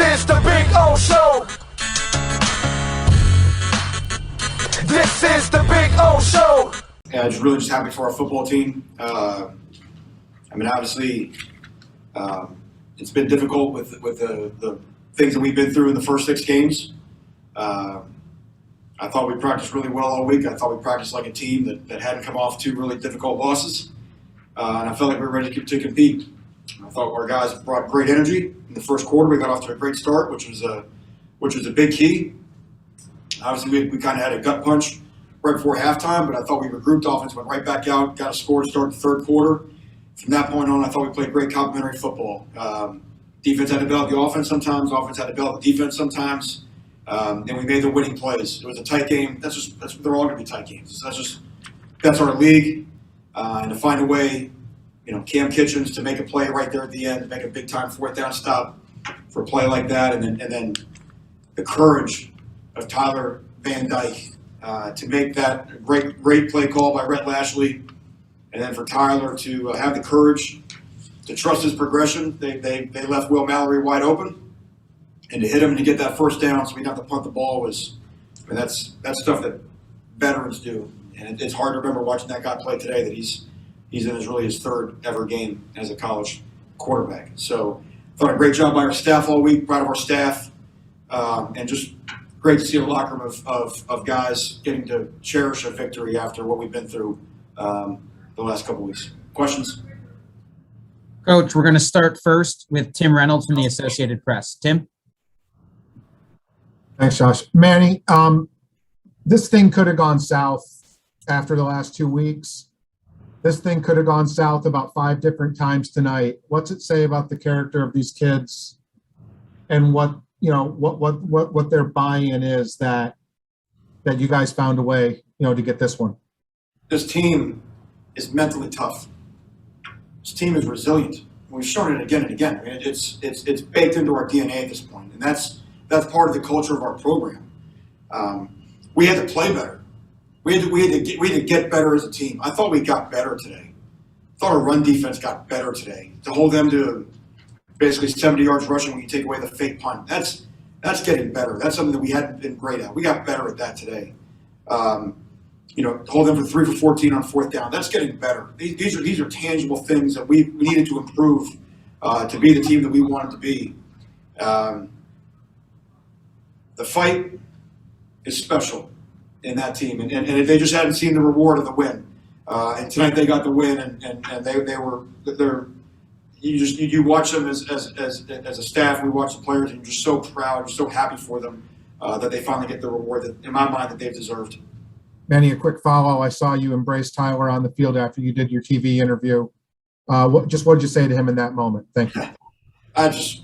is the Big O Show. This is the Big O Show. Yeah, just happy for our football team. Obviously, it's been difficult with the things that we've been through in the first 6 games. I thought we practiced really well all week. I thought we practiced like a team that hadn't come off 2 really difficult losses. And I felt like we were ready to compete. I thought our guys brought great energy in the first quarter. We got off to a great start, which was a big key. Obviously, we kind of had a gut punch right before halftime, but I thought we regrouped. Offense went right back out, got a score to start the third quarter. From that point on, I thought we played great complementary football. Defense had to bail out the offense sometimes. Offense had to bail out the defense sometimes. And we made the winning plays. It was a tight game. They're all going to be tight games. That's our league. And to find a way, Cam Kitchens to make a play right there at the end, to make a big time 4th down stop for a play like that, and then the courage of Tyler Van Dyke to make that great play call by Rhett Lashley, and then for Tyler to have the courage to trust his progression. They left Will Mallory wide open, and to hit him and to get that 1st down so we didn't have to punt the ball that's stuff that veterans do. And it's hard to remember watching that guy play today that he's in his 3rd ever game as a college quarterback. So thought a great job by our staff all week, proud of our staff, and just great to see a locker room of guys getting to cherish a victory after what we've been through the last couple weeks. Questions? Coach, we're going to start first with Tim Reynolds from the Associated Press. Tim? Thanks, Josh. Manny, this thing could have gone south after the last 2 weeks. This thing could have gone south about 5 different times tonight. What's it say about the character of these kids and what their buy-in is that you guys found a way, to get this one? This team is mentally tough. This team is resilient. We've shown it again and again. It's baked into our DNA at this point, and that's part of the culture of our program. We had to play better. We had to get better as a team. I thought we got better today. I thought our run defense got better today. To hold them to basically 70 yards rushing when you take away the fake punt, that's getting better. That's something that we hadn't been great at. We got better at that today. Hold them for 3 for 14 on 4th down. That's getting better. These are tangible things that we needed to improve to be the team that we wanted to be. The fight is special in that team, and if they just hadn't seen the reward of the win, and tonight they got the win, and you watch them as a staff. We watch the players, and you're just so proud, you're so happy for them that they finally get the reward that, in my mind, that they've deserved. Manny, a quick follow. I saw you embrace Tyler on the field after you did your TV interview. What did you say to him in that moment? Thank you. I just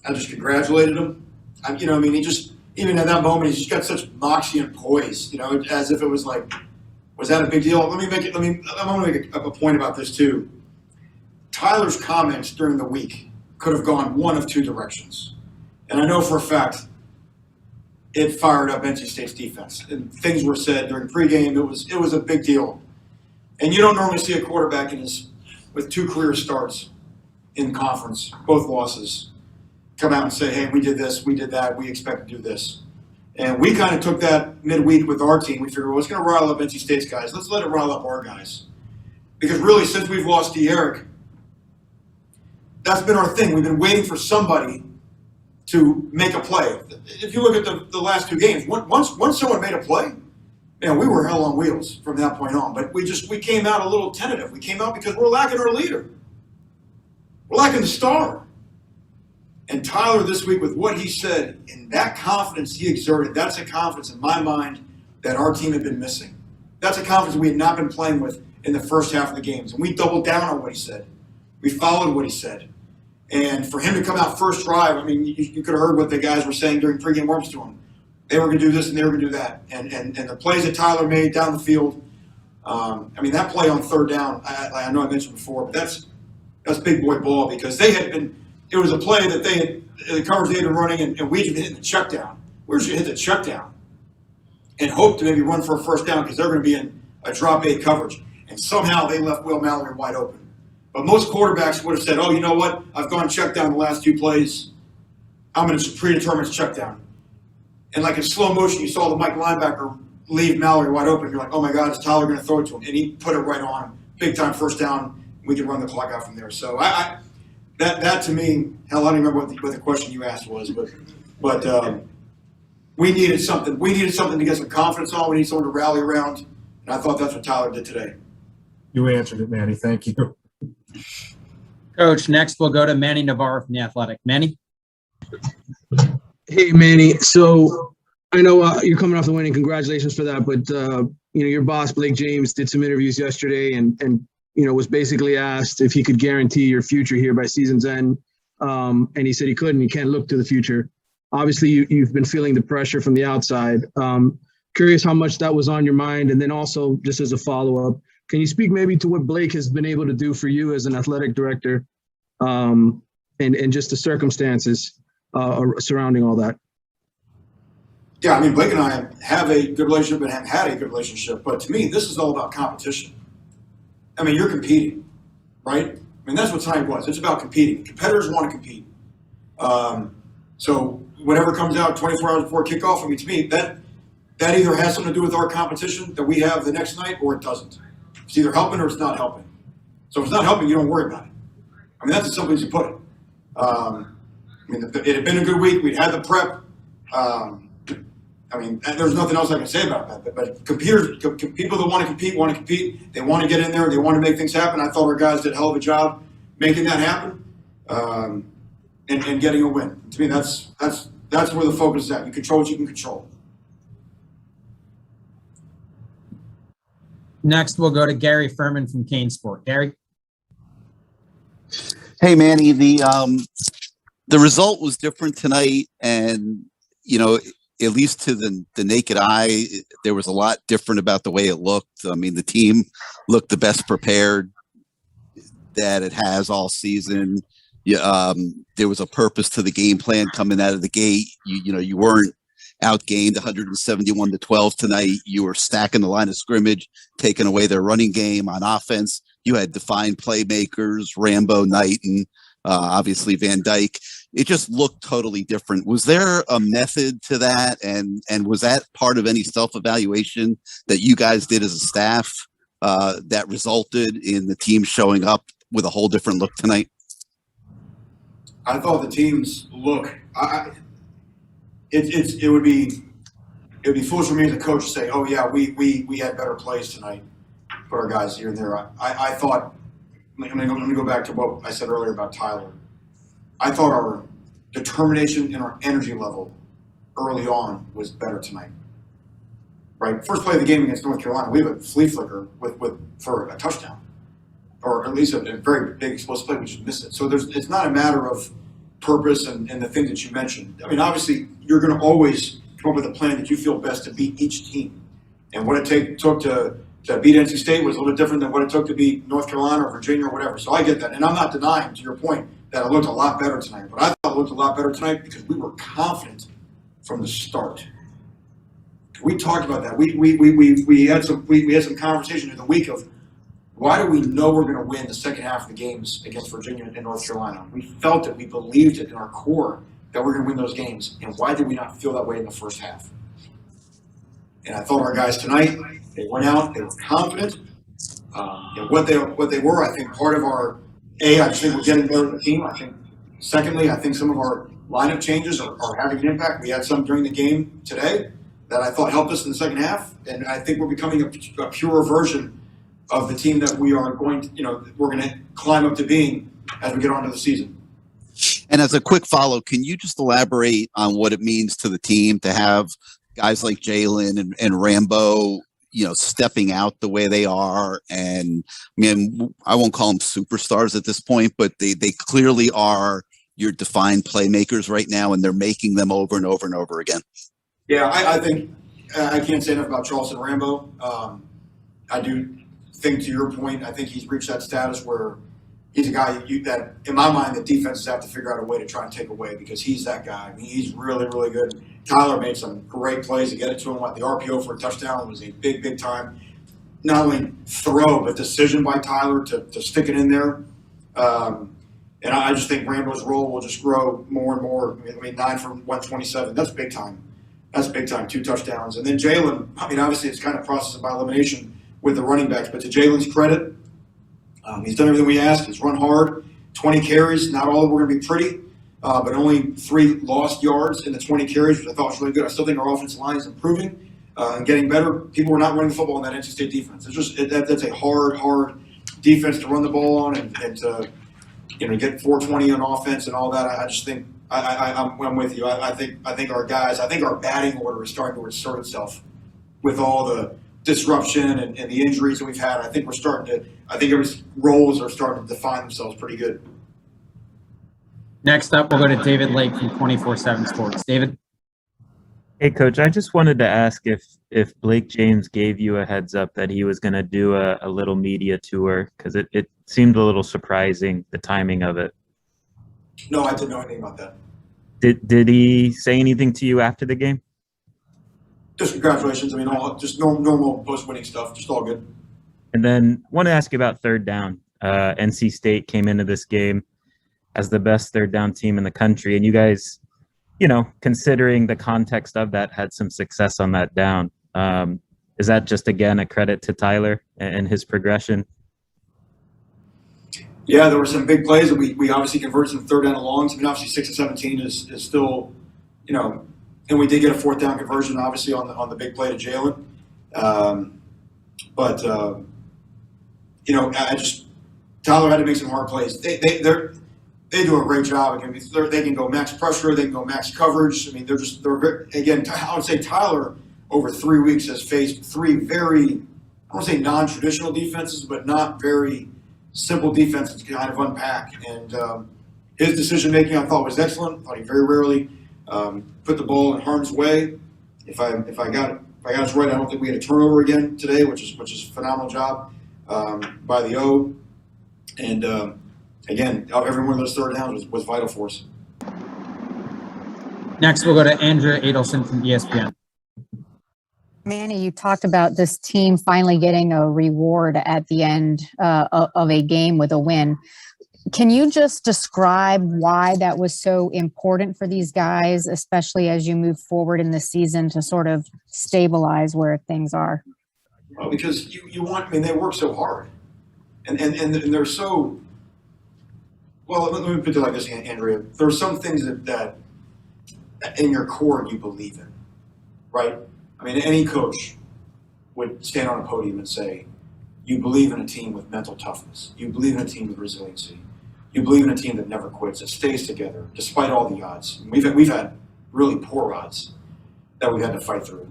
congratulated him. He just. Even at that moment, he's just got such moxie and poise, as if it was like, was that a big deal? I want to make a point about this too. Tyler's comments during the week could have gone one of 2 directions. And I know for a fact it fired up NC State's defense. And things were said during pregame. It was a big deal. And you don't normally see a quarterback with 2 career starts in conference, both losses, come out and say, hey, we did this, we did that, we expect to do this. And we kind of took that midweek with our team. We figured, well, it's going to rile up NC State's guys. Let's let it rile up our guys. Because really, since we've lost D'Eric, that's been our thing. We've been waiting for somebody to make a play. If you look at the last 2 games, once someone made a play, we were hell on wheels from that point on. But we came out a little tentative. We came out because we're lacking our leader. We're lacking the star. And Tyler this week, with what he said and that confidence he exerted, that's a confidence in my mind that our team had been missing. That's a confidence we had not been playing with in the first half of the games. And we doubled down on what he said. We followed what he said. And for him to come out first drive, you could have heard what the guys were saying during pregame warm-ups to him. They were going to do this and they were going to do that. And the plays that Tyler made down the field, that play on 3rd down, I know I mentioned before, but that's big boy ball because it was a play that the coverage they had been running, and we just hit the check down. We just hit the check down and hope to maybe run for a 1st down because they're going to be in a drop 8 coverage. And somehow they left Will Mallory wide open. But most quarterbacks would have said, oh, you know what? I've gone check down the last 2 plays. I'm in a predetermined check down. And like in slow motion, you saw the Mike linebacker leave Mallory wide open. You're like, oh my God, is Tyler going to throw it to him? And he put it right on him. Big time first down. We can run the clock out from there. So that to me, hell, I don't remember what the question you asked was, but we needed something. We needed something to get some confidence on. We need someone to rally around. And I thought that's what Tyler did today. You answered it, Manny. Thank you. Coach, next we'll go to Manny Navarro from The Athletic. Manny? Hey, Manny. So I know you're coming off the win, and congratulations for that. But your boss Blake James did some interviews yesterday, and was basically asked if he could guarantee your future here by season's end, and he said he couldn't. He can't look to the future. Obviously, you've been feeling the pressure from the outside. Curious how much that was on your mind, and then also just as a follow-up, can you speak maybe to what Blake has been able to do for you as an athletic director, and just the circumstances surrounding all that? Yeah, I mean, Blake and I have a good relationship and have had a good relationship, but to me, this is all about competition. I mean, you're competing, right? I mean, that's what tonight was. It's about competing. Competitors want to compete. So whatever comes out 24 hours before kickoff, I mean, to me, that either has something to do with our competition that we have the next night, or it doesn't. It's either helping or it's not helping. So if it's not helping, you don't worry about it. I mean, that's as simple as you put it. I mean, it had been a good week. We'd had the prep. I mean, there's nothing else I can say about that. But people that want to compete. They want to get in there. They want to make things happen. I thought our guys did a hell of a job making that happen and getting a win. To me, that's where the focus is at. You control what you can control. Next, we'll go to Gary Furman from Kane Sport. Gary? Hey, Manny, the result was different tonight, and, at least to the naked eye, there was a lot different about the way it looked. I mean, the team looked the best prepared that it has all season. There was a purpose to the game plan coming out of the gate. You weren't outgained 171-12 tonight. You were stacking the line of scrimmage, taking away their running game on offense. You had defined playmakers, Rambo, Knight, and obviously Van Dyke. It just looked totally different. Was there a method to that? And was that part of any self-evaluation that you guys did as a staff that resulted in the team showing up with a whole different look tonight? I thought the team's look, it would be foolish for me as a coach to say, oh yeah, we had better plays tonight, put our guys here and there. I thought, let me go back to what I said earlier about Tyler. I thought our determination and our energy level early on was better tonight. Right, first play of the game against North Carolina, we have a flea flicker for a touchdown, or at least a very big explosive play. We just missed it. So it's not a matter of purpose and the things that you mentioned. I mean, obviously, you're going to always come up with a plan that you feel best to beat each team. And what it took to beat NC State was a little bit different than what it took to beat North Carolina or Virginia or whatever. So I get that. And I'm not denying, to your point, that it looked a lot better tonight. But I thought it looked a lot better tonight because we were confident from the start. We talked about that. We had some conversation in the week of, why do we know we're going to win the second half of the games against Virginia and North Carolina? We felt it. We believed it in our core that we're going to win those games. And why did we not feel that way in the first half? And I thought our guys tonight, they went out, they were confident. What they were, I think, part of our, I just think we're getting better as a team. I think, secondly, I think some of our lineup changes are having an impact. We had some during the game today that I thought helped us in the second half. And I think we're becoming a purer version of the team that we are going to, we're going to climb up to being as we get on to the season. And as a quick follow, can you just elaborate on what it means to the team to have guys like Jalen and Rambo, stepping out the way they are? And I mean, I won't call them superstars at this point, but they clearly are your defined playmakers right now, and they're making them over and over and over again. Yeah, I think I can't say enough about Charleston Rambo. I do think, to your point, I think he's reached that status where he's a guy that, in my mind, the defenses have to figure out a way to try and take away, because he's that guy. I mean, he's really, really good. Tyler made some great plays to get it to him. The RPO for a touchdown was a big, big time, not only throw, but decision by Tyler to stick it in there. And And I just think Rambo's role will just grow more and more. I mean, 9 for 127, that's big time. That's big time, 2 touchdowns. And then Jalen, I mean, obviously it's kind of process by elimination with the running backs, but to Jalen's credit, he's done everything we asked. He's run hard, 20 carries. Not all of them were going to be pretty, but only 3 lost yards in the 20 carries, which I thought was really good. I still think our offensive line is improving and getting better. People were not running the football in that NC State defense. It's just that's a hard defense to run the ball on and to get 420 on offense and all that. I just think I'm with you. I think our guys. I think our batting order is starting to assert itself with all the disruption and the injuries that we've had. I think every roles are starting to define themselves pretty good. Next up, we'll go to David Lake from 24/7 Sports. David? Hey, Coach, I just wanted to ask if Blake James gave you a heads up that he was going to do a little media tour, because it seemed a little surprising, the timing of it. No, I didn't know anything about that. Did he say anything to you after the game? Just congratulations. I mean, just normal post-winning stuff. Just all good. And then want to ask you about third down. NC State came into this game as the best third down team in the country, and you guys, considering the context of that, had some success on that down. Is that just, again, a credit to Tyler and his progression? Yeah, there were some big plays that we obviously converted some third down and longs. I mean, obviously 6 and 17 is still, and we did get a 4th down conversion, obviously on the big play to Jalen. Tyler had to make some hard plays. They do a great job. They can go max pressure. They can go max coverage. I mean, I would say Tyler over 3 weeks has faced 3 very, I don't want to say non-traditional defenses, but not very simple defenses to kind of unpack. And his decision-making, I thought, was excellent. I thought he very rarely put the ball in harm's way. If I got it right, I don't think we had a turnover again today, which is a phenomenal job by the O. And again, every one of those third downs was vital for us. Next, we'll go to Andrea Adelson from ESPN. Manny, you talked about this team finally getting a reward at the end of a game with a win. Can you just describe why that was so important for these guys, especially as you move forward in the season to sort of stabilize where things are? Well, because they work so hard. And they're so, well, let me put it like this, Andrea. There are some things that in your core you believe in, right? I mean, any coach would stand on a podium and say, you believe in a team with mental toughness. You believe in a team with resiliency. You believe in a team that never quits, that stays together despite all the odds. We've had really poor odds that we've had to fight through.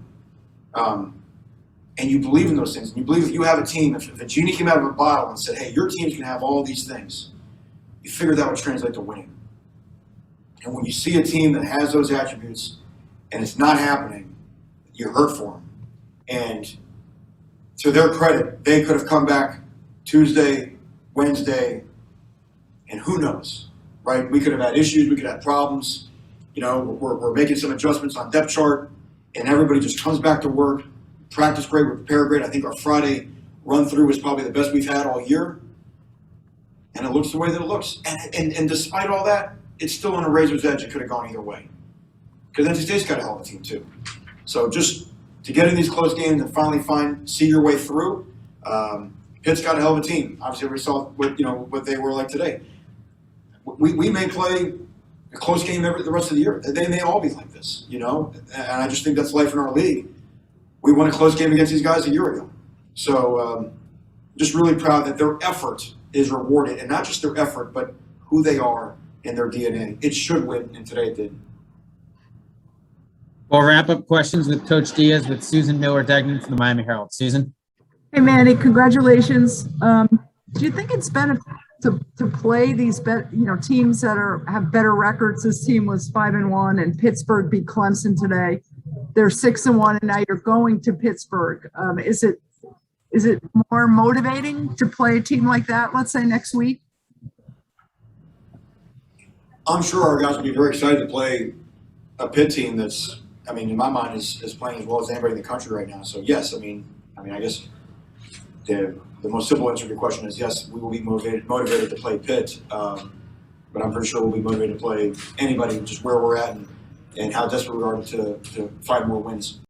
And you believe in those things. And you believe if you have a team, if a genie came out of a bottle and said, hey, your team's going to have all these things, you figure that would translate to winning. And when you see a team that has those attributes and it's not happening, you hurt for them. And to their credit, they could have come back Tuesday, Wednesday, and who knows, right? We could have had issues. We could have problems. We're making some adjustments on depth chart, and everybody just comes back to work. Practice great, we prepare great. I think our Friday run through was probably the best we've had all year. And it looks the way that it looks. And despite all that, it's still on a razor's edge. It could have gone either way. Because NC State's got a hell of a team too. So just to get in these close games and finally see your way through, Pitt's got a hell of a team. Obviously, we saw what they were like today. We may play a close game the rest of the year. They may all be like this, And I just think that's life in our league. We won a close game against these guys a year ago. So just really proud that their effort is rewarded, and not just their effort, but who they are and their DNA. It should win, and today it did. We'll wrap up questions with Coach Diaz with Susan Miller-Degnan from the Miami Herald. Susan? Hey, Manny, congratulations. Do you think it's better to play these teams that have better records? This team was 5-1, and Pittsburgh beat Clemson today. They're 6-1, and now you're going to Pittsburgh. Is it more motivating to play a team like that, let's say, next week? I'm sure our guys will be very excited to play a Pitt team that's, in my mind, is playing as well as anybody in the country right now. So, yes, I guess the most simple answer to your question is yes, we will be motivated to play Pitt. but I'm pretty sure we'll be motivated to play anybody, just where we're at and how desperate we are to find more wins.